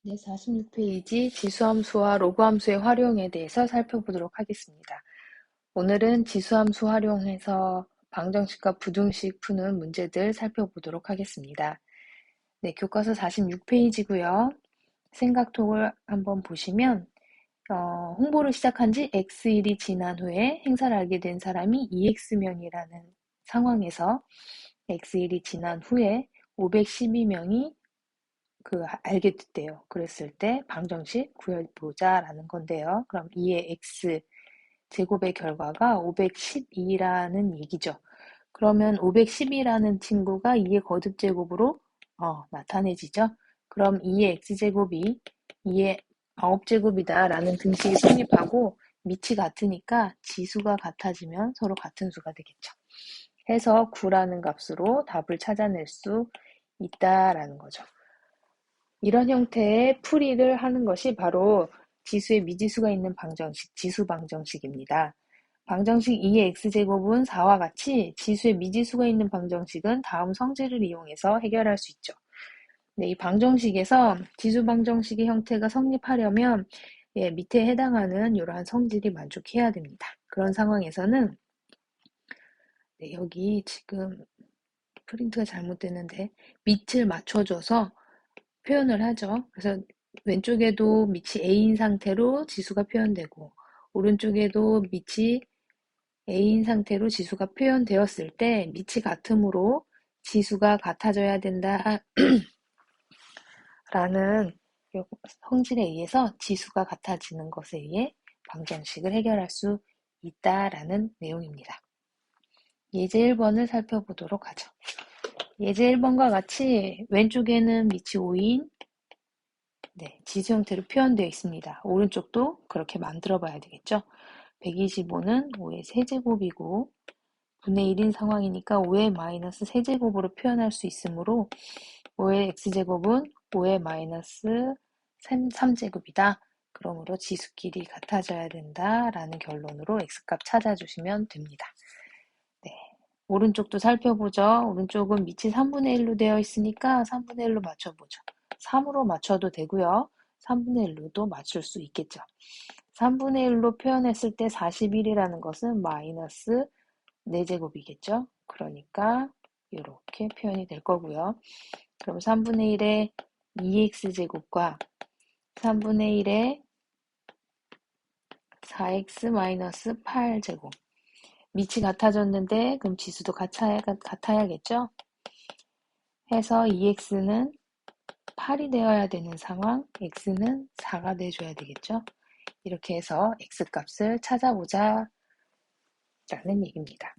네, 46페이지 지수함수와 로그함수의 활용에 대해서 살펴보도록 하겠습니다. 오늘은 지수함수 활용해서 방정식과 부등식 푸는 문제들 살펴보도록 하겠습니다. 네, 교과서 46페이지고요. 생각톡을 한번 보시면 홍보를 시작한 지 X일이 지난 후에 행사를 알게 된 사람이 EX명이라는 상황에서 X일이 지난 후에 512명이 알게 됐대요. 그랬을 때 방정식 구해보자라는 건데요. 그럼 2의 x 제곱의 결과가 512라는 얘기죠. 그러면 510이라는 친구가 2의 거듭제곱으로 나타내지죠. 그럼 2의 x제곱이 2의 9제곱이다 라는 등식이 성립하고 밑이 같으니까 지수가 같아지면 서로 같은 수가 되겠죠. 해서 9라는 값으로 답을 찾아낼 수 있다라는 거죠. 이런 형태의 풀이를 하는 것이 바로 지수에 미지수가 있는 방정식, 지수 방정식입니다. 방정식 2의 x제곱은 4와 같이 지수에 미지수가 있는 방정식은 다음 성질을 이용해서 해결할 수 있죠. 네, 이 방정식에서 지수 방정식의 형태가 성립하려면 밑에 해당하는 이러한 성질이 만족해야 됩니다. 그런 상황에서는 여기 지금 프린트가 잘못됐는데 밑을 맞춰줘서 표현을 하죠. 그래서 왼쪽에도 밑이 A인 상태로 지수가 표현되고 오른쪽에도 밑이 A인 상태로 지수가 표현되었을 때 밑이 같으므로 지수가 같아져야 된다 라는 성질에 의해서 지수가 같아지는 것에 의해 방정식을 해결할 수 있다라는 내용입니다. 예제 1번을 살펴보도록 하죠. 예제 1번과 같이 왼쪽에는 밑이 5인 지수 형태로 표현되어 있습니다. 오른쪽도 그렇게 만들어 봐야 되겠죠. 125는 5의 세제곱이고 분의 1인 상황이니까 5의 마이너스 세제곱으로 표현할 수 있으므로 5의 x제곱은 5의 마이너스 3제곱이다. 그러므로 지수끼리 같아져야 된다라는 결론으로 x값 찾아주시면 됩니다. 네. 오른쪽도 살펴보죠. 오른쪽은 밑이 3분의 1로 되어 있으니까 3분의 1로 맞춰보죠. 3으로 맞춰도 되고요. 3분의 1로도 맞출 수 있겠죠. 3분의 1로 표현했을 때 41이라는 것은 마이너스 4제곱이겠죠. 그러니까 이렇게 표현이 될 거고요. 그럼 3분의 1의 2x제곱과 3분의 1의 4x 마이너스 8제곱 밑이 같아졌는데 그럼 지수도 같아야겠죠? 해서 2x는 8이 되어야 되는 상황, x는 4가 돼줘야 되겠죠? 이렇게 해서 x값을 찾아보자 라는 얘기입니다.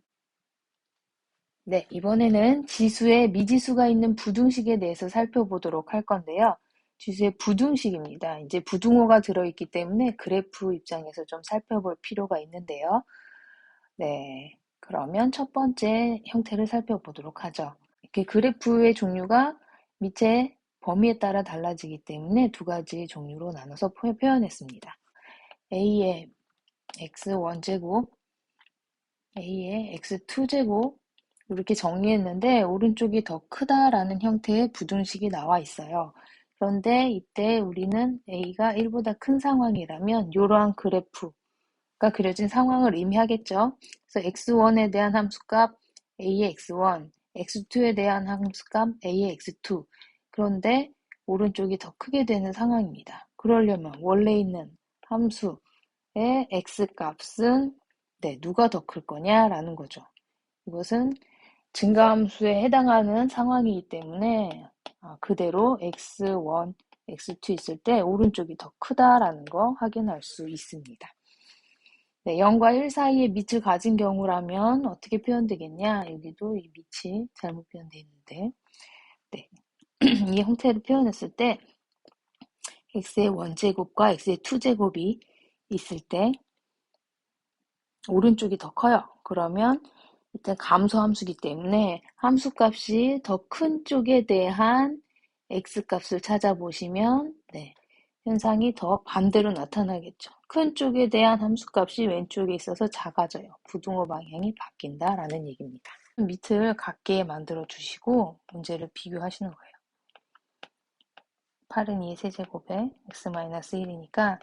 네, 이번에는 지수에 미지수가 있는 부등식에 대해서 살펴보도록 할 건데요. 지수의 부등식입니다. 이제 부등호가 들어있기 때문에 그래프 입장에서 좀 살펴볼 필요가 있는데요. 네, 그러면 첫 번째 형태를 살펴보도록 하죠. 이렇게 그래프의 종류가 밑에 범위에 따라 달라지기 때문에 두 가지 종류로 나눠서 표현했습니다. A의 x1제곱, A의 x2제곱 이렇게 정리했는데 오른쪽이 더 크다라는 형태의 부등식이 나와 있어요. 그런데 이때 우리는 A가 1보다 큰 상황이라면 이러한 그래프가 그려진 상황을 의미하겠죠. 그래서 x1에 대한 함수값 A의 x1, x2에 대한 함수값 A의 x2. 그런데 오른쪽이 더 크게 되는 상황입니다. 그러려면 원래 있는 함수의 x값은 누가 더 클 거냐라는 거죠. 이것은 증가함수에 해당하는 상황이기 때문에 그대로 x1, x2 있을 때 오른쪽이 더 크다라는 거 확인할 수 있습니다. 네, 0과 1 사이에 밑을 가진 경우라면 어떻게 표현되겠냐? 여기도 이 밑이 잘못 표현되어 있는데 이 형태로 표현했을 때 x의 원제곱과 x의 투제곱이 있을 때 오른쪽이 더 커요. 그러면 일단 감소함수이기 때문에 함수값이 더 큰 쪽에 대한 x값을 찾아보시면 현상이 더 반대로 나타나겠죠. 큰 쪽에 대한 함수값이 왼쪽에 있어서 작아져요. 부등호 방향이 바뀐다라는 얘기입니다. 밑을 같게 만들어 주시고 문제를 비교하시는 거예요. 8은 2의 세제곱에 x-1이니까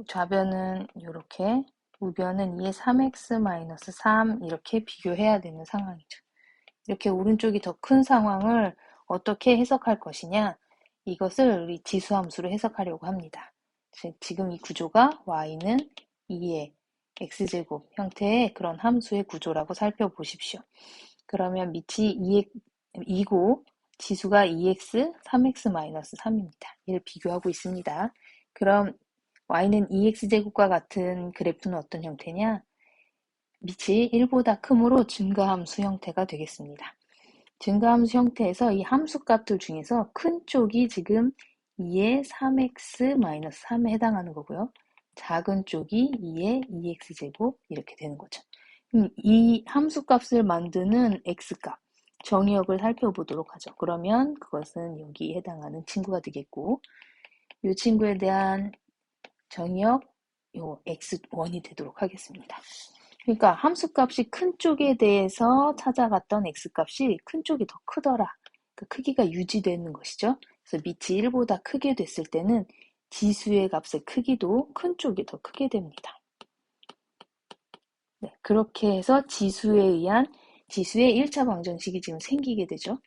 좌변은 이렇게, 우변은 2의 3x-3 이렇게 비교해야 되는 상황이죠. 이렇게 오른쪽이 더 큰 상황을 어떻게 해석할 것이냐, 이것을 우리 지수함수로 해석하려고 합니다. 지금 이 구조가 y는 2의 x제곱 형태의 그런 함수의 구조라고 살펴보십시오. 그러면 밑이 2고 지수가 2x, 3x-3입니다. 이를 비교하고 있습니다. 그럼 y는 2x제곱과 같은 그래프는 어떤 형태냐? 밑이 1보다 크므로 증가함수 형태가 되겠습니다. 증가함수 형태에서 이 함수값들 중에서 큰 쪽이 지금 2의 3x-3에 해당하는 거고요. 작은 쪽이 2의 2x제곱 이렇게 되는 거죠. 이 함수값을 만드는 x값, 정의역을 살펴보도록 하죠. 그러면 그것은 여기에 해당하는 친구가 되겠고, 이 친구에 대한 정의역, 요 x1이 되도록 하겠습니다. 그러니까 함수값이 큰 쪽에 대해서 찾아갔던 x값이 큰 쪽이 더 크더라. 그 크기가 유지되는 것이죠. 그래서 밑이 1보다 크게 됐을 때는 지수의 값의 크기도 큰 쪽이 더 크게 됩니다. 네, 그렇게 해서 지수에 의한 지수의 1차 방정식이 지금 생기게 되죠.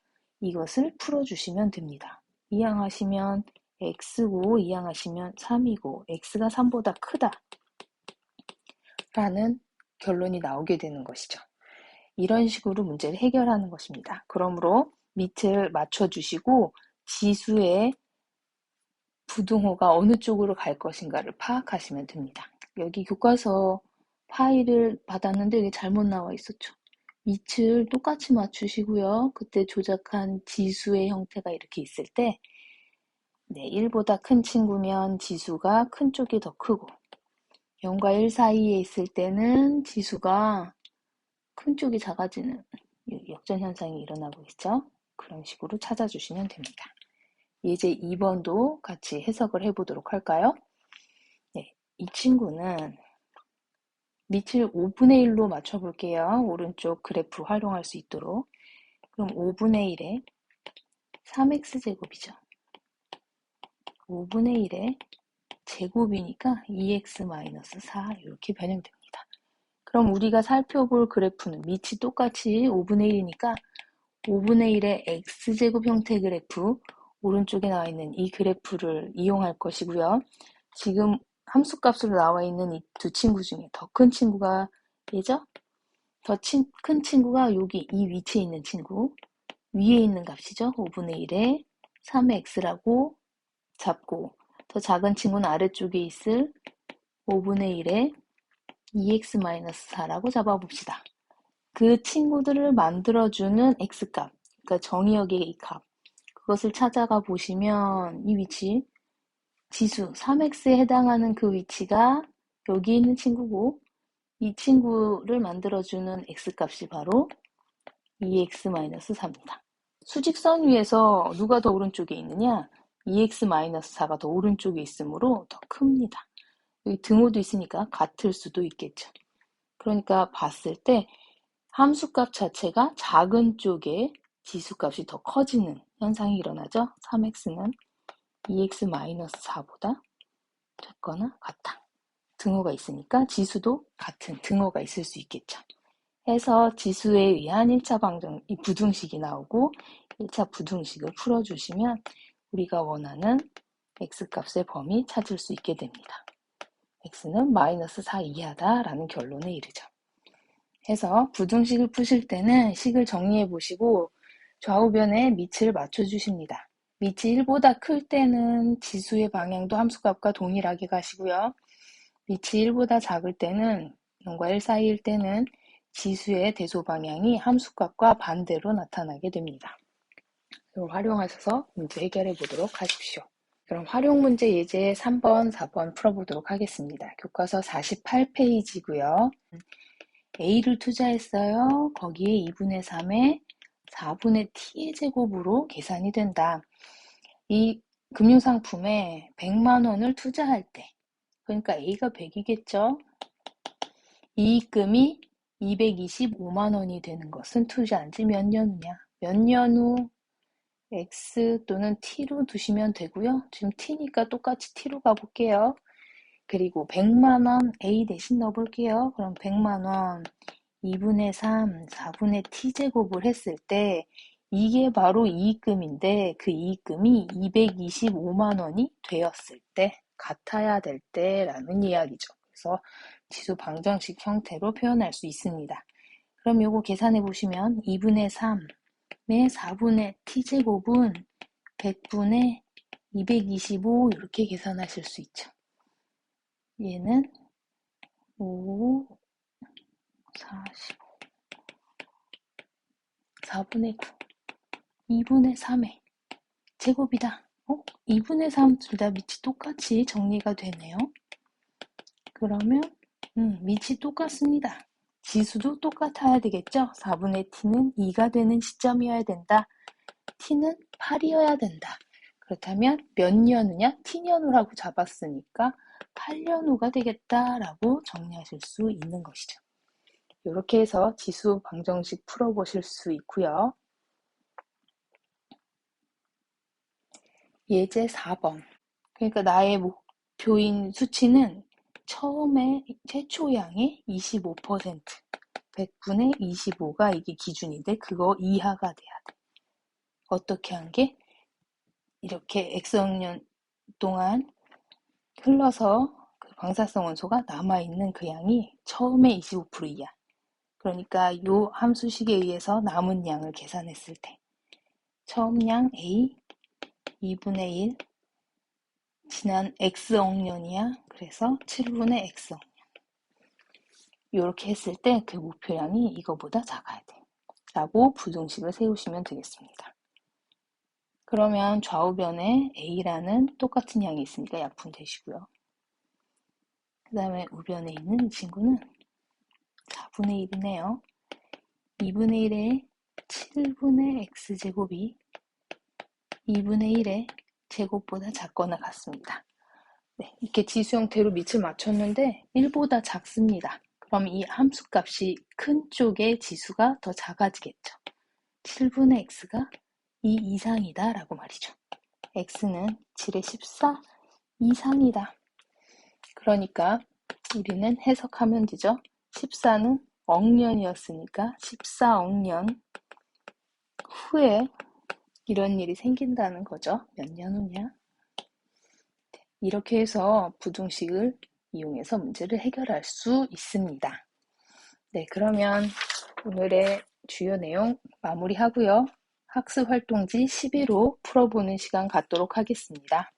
이것을 풀어주시면 됩니다. 이항하시면 x고 이항하시면 3이고 x가 3보다 크다 라는 결론이 나오게 되는 것이죠. 이런 식으로 문제를 해결하는 것입니다. 그러므로 밑을 맞춰주시고 지수의 부등호가 어느 쪽으로 갈 것인가를 파악하시면 됩니다. 여기 교과서 파일을 받았는데 이게 잘못 나와 있었죠. 밑을 똑같이 맞추시고요. 그때 조작한 지수의 형태가 이렇게 있을 때 1보다 큰 친구면 지수가 큰 쪽이 더 크고 0과 1 사이에 있을 때는 지수가 큰 쪽이 작아지는 역전 현상이 일어나고 있죠. 그런 식으로 찾아주시면 됩니다. 이제 2번도 같이 해석을 해보도록 할까요? 네, 이 친구는 밑을 5분의 1로 맞춰볼게요. 오른쪽 그래프 활용할 수 있도록. 그럼 5분의 1에 3x제곱이죠. 5분의 1에 제곱이니까 2x-4 이렇게 변형됩니다. 그럼 우리가 살펴볼 그래프는 밑이 똑같이 5분의 1이니까 5분의 1의 x제곱 형태 그래프, 오른쪽에 나와 있는 이 그래프를 이용할 것이고요. 지금 함수값으로 나와 있는 이 두 친구 중에 더 큰 친구가 얘죠? 더 큰 친구가 여기 이 위치에 있는 친구, 위에 있는 값이죠. 5분의 1에 3의 x라고 잡고, 더 작은 친구는 아래쪽에 있을 5분의 1에 2x-4라고 잡아봅시다. 그 친구들을 만들어주는 x값, 그러니까 정의역의 이 값, 그것을 찾아가 보시면 이 위치, 지수 3x에 해당하는 그 위치가 여기 있는 친구고 이 친구를 만들어주는 x값이 바로 2x-4입니다. 수직선 위에서 누가 더 오른쪽에 있느냐? 2x-4가 더 오른쪽에 있으므로 더 큽니다. 여기 등호도 있으니까 같을 수도 있겠죠. 그러니까 봤을 때 함수값 자체가 작은 쪽에 지수값이 더 커지는 현상이 일어나죠. 3x는 2x-4보다 작거나 같다. 등호가 있으니까 지수도 같은 등호가 있을 수 있겠죠. 해서 지수에 의한 1차 이 부등식이 나오고 1차 부등식을 풀어주시면 우리가 원하는 x값의 범위 찾을 수 있게 됩니다. x는 -4 이하다라는 결론에 이르죠. 해서 부등식을 푸실 때는 식을 정리해 보시고 좌우변에 밑을 맞춰주십니다. 밑이 1보다 클 때는 지수의 방향도 함수값과 동일하게 가시고요. 밑이 1보다 작을 때는 0과 1 사이일 때는 지수의 대소 방향이 함수값과 반대로 나타나게 됩니다. 이걸 활용하셔서 문제 해결해 보도록 하십시오. 그럼 활용 문제 예제 3번, 4번 풀어보도록 하겠습니다. 교과서 48페이지고요. A를 투자했어요. 거기에 2분의 3에 4분의 T의 제곱으로 계산이 된다. 이 금융상품에 100만 원을 투자할 때, 그러니까 A가 100이겠죠? 이익금이 225만 원이 되는 것은 투자한 지 몇 년 후냐? 몇 년 후 x 또는 t로 두시면 되고요. 지금 t니까 똑같이 t로 가볼게요. 그리고 100만 원 a 대신 넣어볼게요. 그럼 100만 원 2분의 3, 4분의 t제곱을 했을 때 이게 바로 이익금인데 그 이익금이 225만 원이 되었을 때 같아야 될 때라는 이야기죠. 그래서 지수 방정식 형태로 표현할 수 있습니다. 그럼 요거 계산해 보시면 2분의 3의 4분의 t제곱은 100분의 225 이렇게 계산하실 수 있죠. 얘는 5, 40, 4분의 9, 2분의 3의 제곱이다. 2분의 3 둘 다 밑이 똑같이 정리가 되네요. 그러면 밑이 똑같습니다. 지수도 똑같아야 되겠죠? 4분의 t는 2가 되는 시점이어야 된다. t는 8이어야 된다. 그렇다면 몇 년 후냐? t년 후라고 잡았으니까 8년 후가 되겠다라고 정리하실 수 있는 것이죠. 이렇게 해서 지수 방정식 풀어보실 수 있고요. 예제 4번. 그러니까 나의 목표인 수치는 처음에 최초 양의 25%, 100분의 25가 이게 기준인데 그거 이하가 돼야 돼. 어떻게 한 게? 이렇게 X억년 동안 흘러서 그 방사성 원소가 남아있는 그 양이 처음에 25% 이하. 그러니까 요 함수식에 의해서 남은 양을 계산했을 때 처음 양 A 2분의 1 지난 X억년이야. 그래서 7분의 X억년. 이렇게 했을 때 그 목표량이 이거보다 작아야 돼. 라고 부등식을 세우시면 되겠습니다. 그러면 좌우변에 A라는 똑같은 양이 있으니까 약분되시고요. 그 다음에 우변에 있는 이 친구는 4분의 1이네요. 2분의 1에 7분의 X제곱이 2분의 1의 제곱보다 작거나 같습니다. 네, 이렇게 지수 형태로 밑을 맞췄는데 1보다 작습니다. 그럼 이 함수값이 큰 쪽의 지수가 더 작아지겠죠. 7분의 x가 2 이상이다 라고 말이죠. x는 7의 14 이상이다. 그러니까 우리는 해석하면 되죠. 14는 억년이었으니까 14억 년 후에 이런 일이 생긴다는 거죠. 몇 년 후냐? 이렇게 해서 부등식을 이용해서 문제를 해결할 수 있습니다. 네, 그러면 오늘의 주요 내용 마무리하고요. 학습활동지 11호 풀어보는 시간 갖도록 하겠습니다.